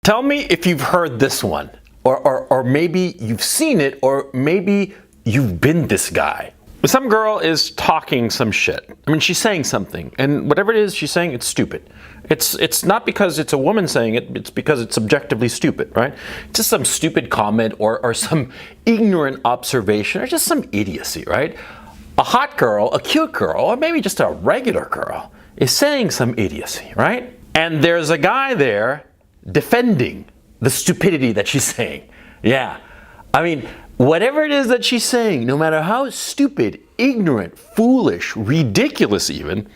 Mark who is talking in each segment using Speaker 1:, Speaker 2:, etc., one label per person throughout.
Speaker 1: Tell me if you've heard this one, or maybe you've seen it, or maybe you've been this guy. Some girl is talking some shit. I mean, she's saying something, and whatever it is she's saying, it's stupid. It's not because it's a woman saying it, it's because it's objectively stupid, right? It's just some stupid comment or some ignorant observation or just some idiocy, right? A hot girl, a cute girl, or maybe just a regular girl is saying some idiocy, right? And there's a guy there defending the stupidity that she's saying. Yeah. I mean, whatever it is that she's saying, no matter how stupid, ignorant, foolish, ridiculous even,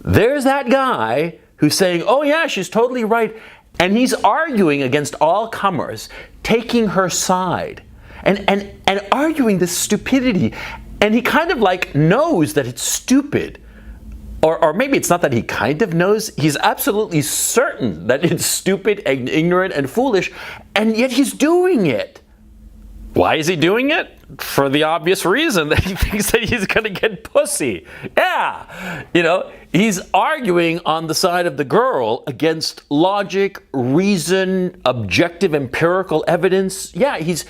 Speaker 1: there's that guy who's saying, oh yeah, she's totally right. And he's arguing against all comers, taking her side and arguing this stupidity. And he kind of like knows that it's stupid. Or maybe it's not that he kind of knows, he's absolutely certain that it's stupid and ignorant and foolish, and yet he's doing it. Why is he doing it? For the obvious reason that he thinks that he's gonna get pussy. Yeah, he's arguing on the side of the girl against logic, reason, objective, empirical evidence. Yeah, he's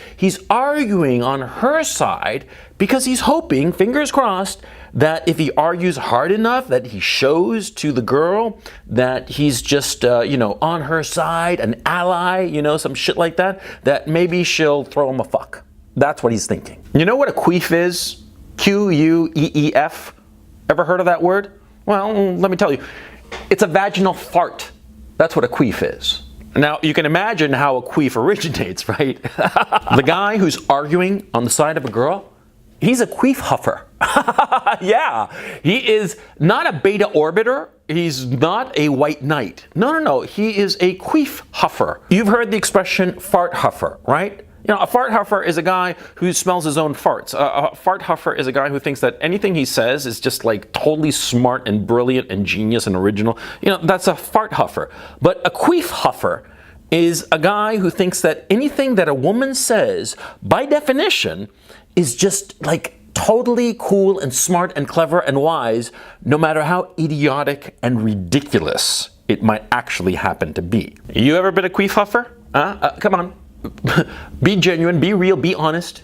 Speaker 1: arguing on her side because he's hoping, fingers crossed, that if he argues hard enough, that he shows to the girl that he's just, on her side, an ally, some shit like that, that maybe she'll throw him a fuck. That's what he's thinking. You know what a queef is? Queef. Ever heard of that word? Well, let me tell you. It's a vaginal fart. That's what a queef is. Now, you can imagine how a queef originates, right? The guy who's arguing on the side of a girl, he's a queef huffer. Yeah, he is not a beta orbiter. He's not a white knight. No. He is a queef huffer. You've heard the expression fart huffer, right? A fart huffer is a guy who smells his own farts. A fart huffer is a guy who thinks that anything he says is just like totally smart and brilliant and genius and original. That's a fart huffer. But a queef huffer is a guy who thinks that anything that a woman says, by definition, is just like totally cool and smart and clever and wise, no matter how idiotic and ridiculous it might actually happen to be. You ever been a queef huffer? Come on. Be genuine, be real, be honest.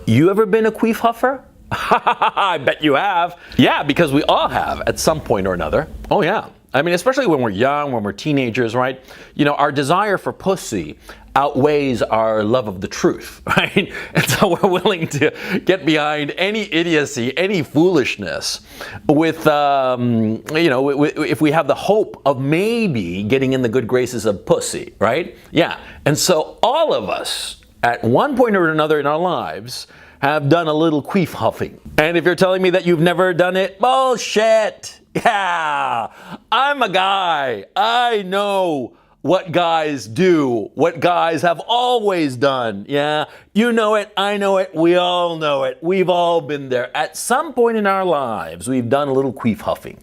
Speaker 1: You ever been a queef huffer? I bet you have. Yeah, because we all have at some point or another. Oh yeah. I mean, especially when we're young, when we're teenagers, right? Our desire for pussy outweighs our love of the truth, right? And so we're willing to get behind any idiocy, any foolishness with, if we have the hope of maybe getting in the good graces of pussy, right? Yeah. And so all of us, at one point or another in our lives, have done a little queef huffing. And if you're telling me that you've never done it, bullshit. Yeah, I'm a guy. I know what guys do, what guys have always done. Yeah, you know it, I know it, we all know it. We've all been there. At some point in our lives, we've done a little queef huffing.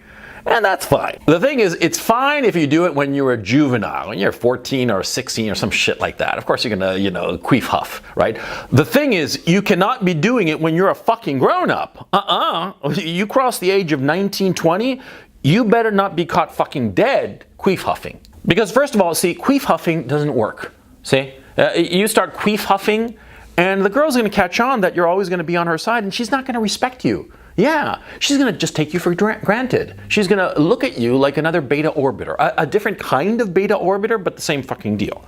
Speaker 1: And that's fine. The thing is, it's fine if you do it when you're a juvenile, when you're 14 or 16 or some shit like that. Of course, you're gonna, queef huff, right? The thing is, you cannot be doing it when you're a fucking grown-up. You cross the age of 19, 20, you better not be caught fucking dead queef huffing. Because first of all, see, queef huffing doesn't work. See? You start queef huffing, and the girl's gonna catch on that you're always gonna be on her side, and she's not gonna respect you. Yeah, she's gonna just take you for granted. She's gonna look at you like another beta orbiter, a different kind of beta orbiter, but the same fucking deal,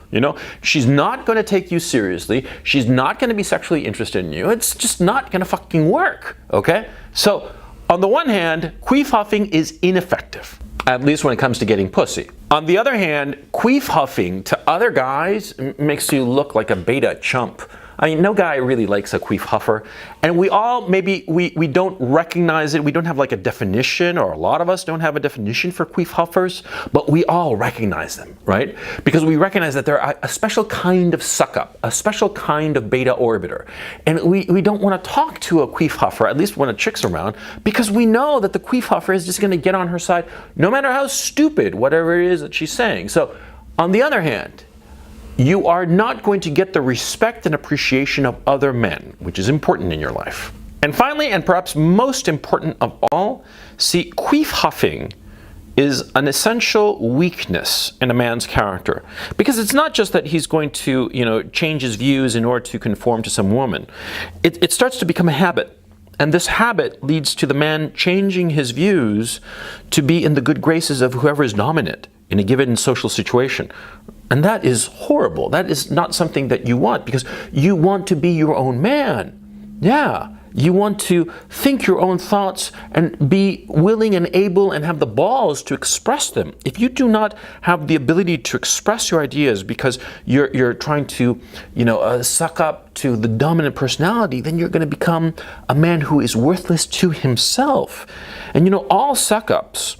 Speaker 1: She's not gonna take you seriously. She's not gonna be sexually interested in you. It's just not gonna fucking work, okay? So, on the one hand, queef huffing is ineffective, at least when it comes to getting pussy. On the other hand, queef huffing to other guys makes you look like a beta chump. I mean, no guy really likes a queef huffer, and we all, maybe we don't recognize it, we don't have like a definition, or a lot of us don't have a definition for queef huffers, but we all recognize them, right? Because we recognize that they're a special kind of suck-up, a special kind of beta orbiter, and we don't want to talk to a queef huffer, at least when a chick's around, because we know that the queef huffer is just going to get on her side, no matter how stupid whatever it is that she's saying. So, on the other hand, you are not going to get the respect and appreciation of other men, which is important in your life. And finally, and perhaps most important of all, see, queef huffing is an essential weakness in a man's character. Because it's not just that he's going to, change his views in order to conform to some woman. It starts to become a habit. And this habit leads to the man changing his views to be in the good graces of whoever is dominant in a given social situation. And that is horrible. That is not something that you want, because you want to be your own man. Yeah. You want to think your own thoughts and be willing and able and have the balls to express them. If you do not have the ability to express your ideas because you're trying to, suck up to the dominant personality, then you're going to become a man who is worthless to himself. And all suck-ups,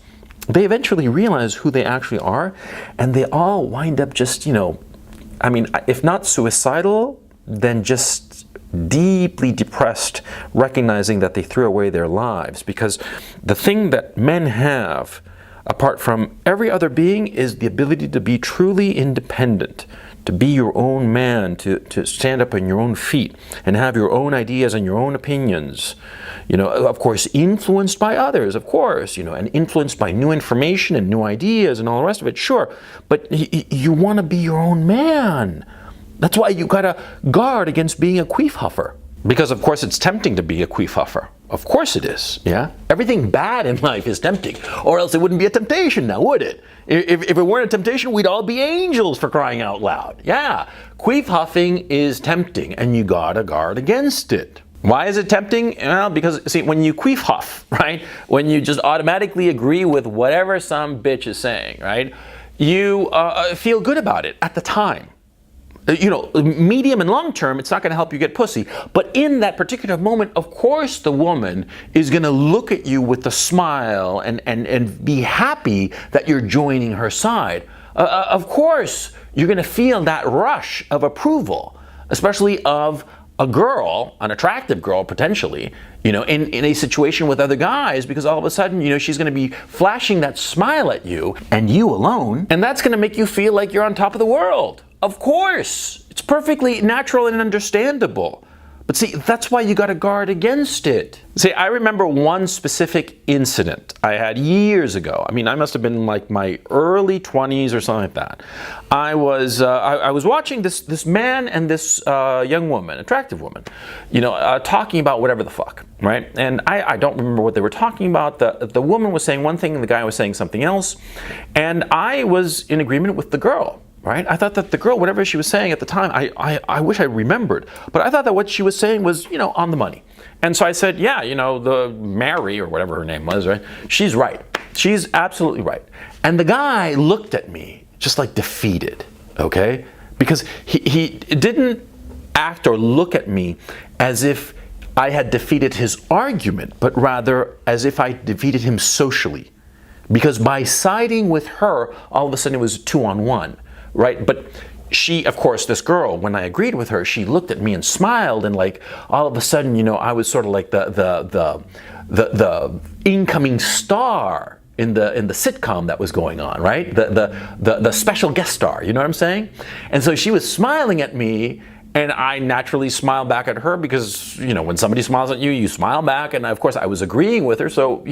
Speaker 1: they eventually realize who they actually are, and they all wind up just, if not suicidal, then just deeply depressed, recognizing that they threw away their lives. Because the thing that men have, apart from every other being, is the ability to be truly independent, to be your own man, to stand up on your own feet and have your own ideas and your own opinions. Of course, influenced by others, of course, and influenced by new information and new ideas and all the rest of it, sure. But you want to be your own man. That's why you gotta guard against being a queef huffer. Because of course it's tempting to be a queef huffer. Of course it is, yeah? Everything bad in life is tempting, or else it wouldn't be a temptation now, would it? If it weren't a temptation, we'd all be angels, for crying out loud. Yeah, queef huffing is tempting, and you gotta guard against it. Why is it tempting? Well, because, see, when you queef huff, right? When you just automatically agree with whatever some bitch is saying, right? You feel good about it at the time. Medium and long term, it's not going to help you get pussy. But in that particular moment, of course, the woman is going to look at you with a smile and be happy that you're joining her side. Of course, you're going to feel that rush of approval, especially of a girl, an attractive girl potentially, in a situation with other guys, because all of a sudden, she's going to be flashing that smile at you and you alone, and that's going to make you feel like you're on top of the world. Of course, it's perfectly natural and understandable. But see, that's why you got to guard against it. See, I remember one specific incident I had years ago. I must have been in like my early 20s or something like that. I was watching this man and this young woman, attractive woman, talking about whatever the fuck, right? And I don't remember what they were talking about. The woman was saying one thing and the guy was saying something else. And I was in agreement with the girl. Right? I thought that the girl, whatever she was saying at the time, I wish I remembered, but I thought that what she was saying was, on the money. And so I said, yeah, the Mary, or whatever her name was, right? She's right. She's absolutely right. And the guy looked at me just like defeated, okay? Because he didn't act or look at me as if I had defeated his argument, but rather as if I defeated him socially. Because by siding with her, all of a sudden it was 2-on-1. Right? But she, of course, this girl, when I agreed with her, she looked at me and smiled, and like all of a sudden, I was sort of like the incoming star in the sitcom that was going on, right? The special guest star, you know what I'm saying? And so she was smiling at me, and I naturally smiled back at her because, when somebody smiles at you, you smile back. And of course, I was agreeing with her. So,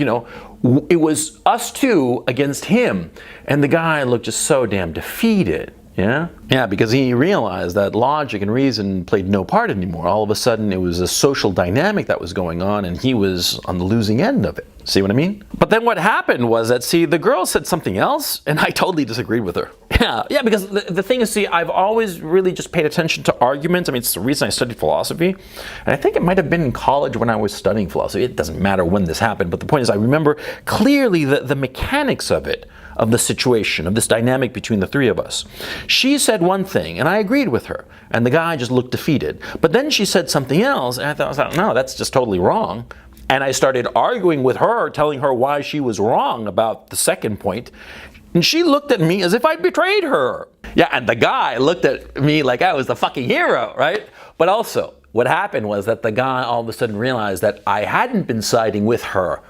Speaker 1: it was us two against him. And the guy looked just so damn defeated. Yeah? Yeah, because he realized that logic and reason played no part anymore. All of a sudden, it was a social dynamic that was going on, and he was on the losing end of it. See what I mean? But then what happened was that, the girl said something else, and I totally disagreed with her. Yeah, because the thing is, I've always really just paid attention to arguments. It's the reason I studied philosophy. And I think it might have been in college when I was studying philosophy. It doesn't matter when this happened, but the point is I remember clearly the mechanics of it, of the situation, of this dynamic between the three of us. She said one thing, and I agreed with her, and the guy just looked defeated. But then she said something else, and I thought, no, that's just totally wrong. And I started arguing with her, telling her why she was wrong about the second point. And she looked at me as if I'd betrayed her. Yeah, and the guy looked at me like I was the fucking hero, right? But also, what happened was that the guy all of a sudden realized that I hadn't been siding with her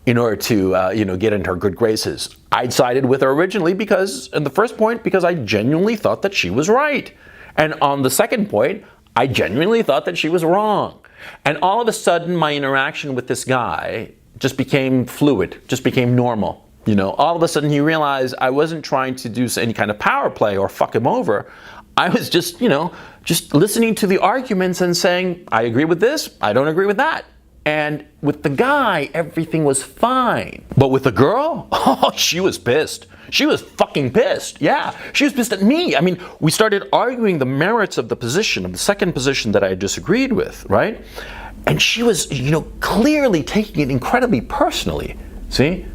Speaker 1: in order to, get in her good graces. I'd sided with her originally because, in the first point, because I genuinely thought that she was right. And on the second point, I genuinely thought that she was wrong. And all of a sudden, my interaction with this guy just became fluid, just became normal. You know, all of a sudden he realized I wasn't trying to do any kind of power play or fuck him over. I was just, you know, just listening to the arguments and saying, I agree with this, I don't agree with that. And with the guy, everything was fine. But with the girl, oh, she was pissed. She was fucking pissed. Yeah, she was pissed at me. I mean, we started arguing the merits of the position, of the second position that I disagreed with, right? And she was, you know, clearly taking it incredibly personally. See?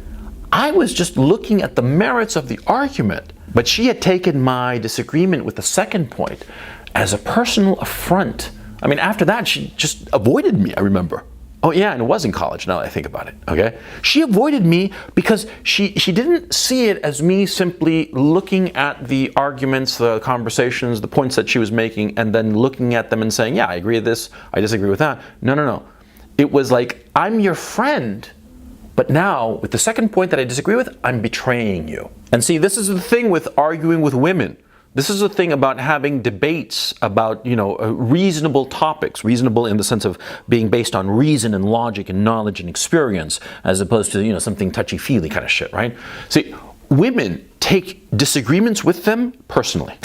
Speaker 1: I was just looking at the merits of the argument, but she had taken my disagreement with the second point as a personal affront. I mean, after that, she just avoided me, I remember. Oh yeah, and it was in college, now that I think about it, okay? She avoided me because she didn't see it as me simply looking at the arguments, the conversations, the points that she was making, and then looking at them and saying, yeah, I agree with this, I disagree with that. No. It was like, I'm your friend, but now, with the second point that I disagree with, I'm betraying you. And see, this is the thing with arguing with women. This is the thing about having debates about, you know, reasonable topics, reasonable in the sense of being based on reason and logic and knowledge and experience, as opposed to, you know, something touchy-feely kind of shit, right? See, women take disagreements with them personally.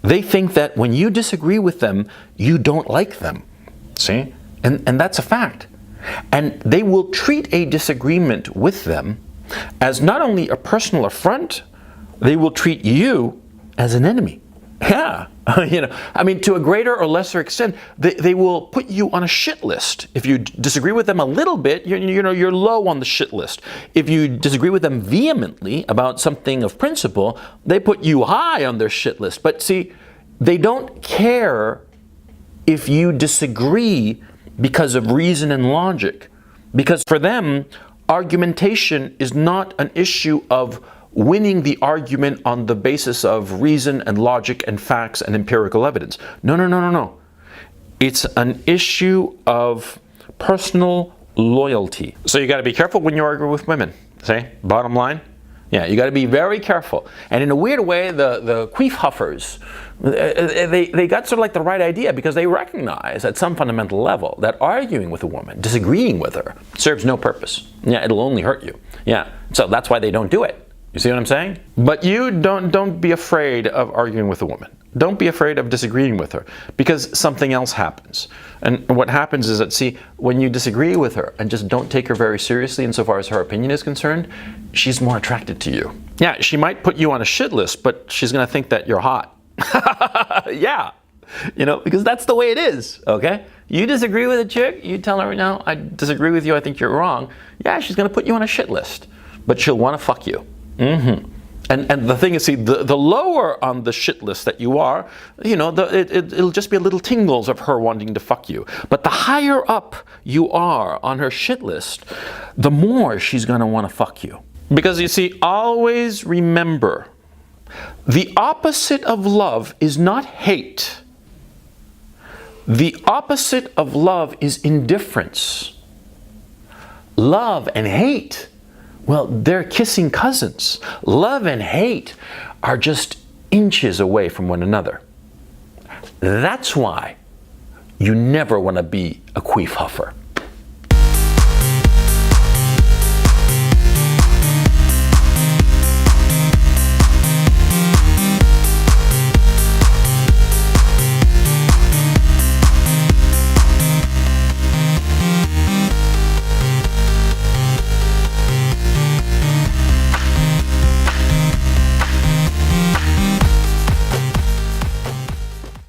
Speaker 1: They think that when you disagree with them, you don't like them, see? And that's a fact. And they will treat a disagreement with them as not only a personal affront, they will treat you as an enemy. Yeah, you know, I mean, to a greater or lesser extent, they will put you on a shit list. If you disagree with them a little bit, you're low on the shit list. If you disagree with them vehemently about something of principle, they put you high on their shit list. But see, they don't care if you disagree because of reason and logic. Because for them, argumentation is not an issue of winning the argument on the basis of reason and logic and facts and empirical evidence. No. It's an issue of personal loyalty. So you got to be careful when you argue with women. See, bottom line? Yeah, you got to be very careful. And in a weird way, the Queef Huffers, they got sort of like the right idea, because they recognize at some fundamental level that arguing with a woman, disagreeing with her, serves no purpose. Yeah, it'll only hurt you. Yeah, so that's why they don't do it. You see what I'm saying? But you don't be afraid of arguing with a woman. Don't be afraid of disagreeing with her, because something else happens. And what happens is that, see, when you disagree with her and just don't take her very seriously insofar as her opinion is concerned, she's more attracted to you. Yeah, she might put you on a shit list, but she's gonna think that you're hot. Yeah, you know, because that's the way it is, okay? You disagree with a chick, you tell her, no, I disagree with you, I think you're wrong. Yeah, she's gonna put you on a shit list, but she'll wanna fuck you. And the thing is, see, the lower on the shit list that you are, you know, it'll just be a little tingles of her wanting to fuck you. But the higher up you are on her shit list, the more she's gonna want to fuck you. Because you see, always remember, the opposite of love is not hate. The opposite of love is indifference. Love and hate, well, they're kissing cousins. Love and hate are just inches away from one another. That's why you never want to be a Queef Huffer.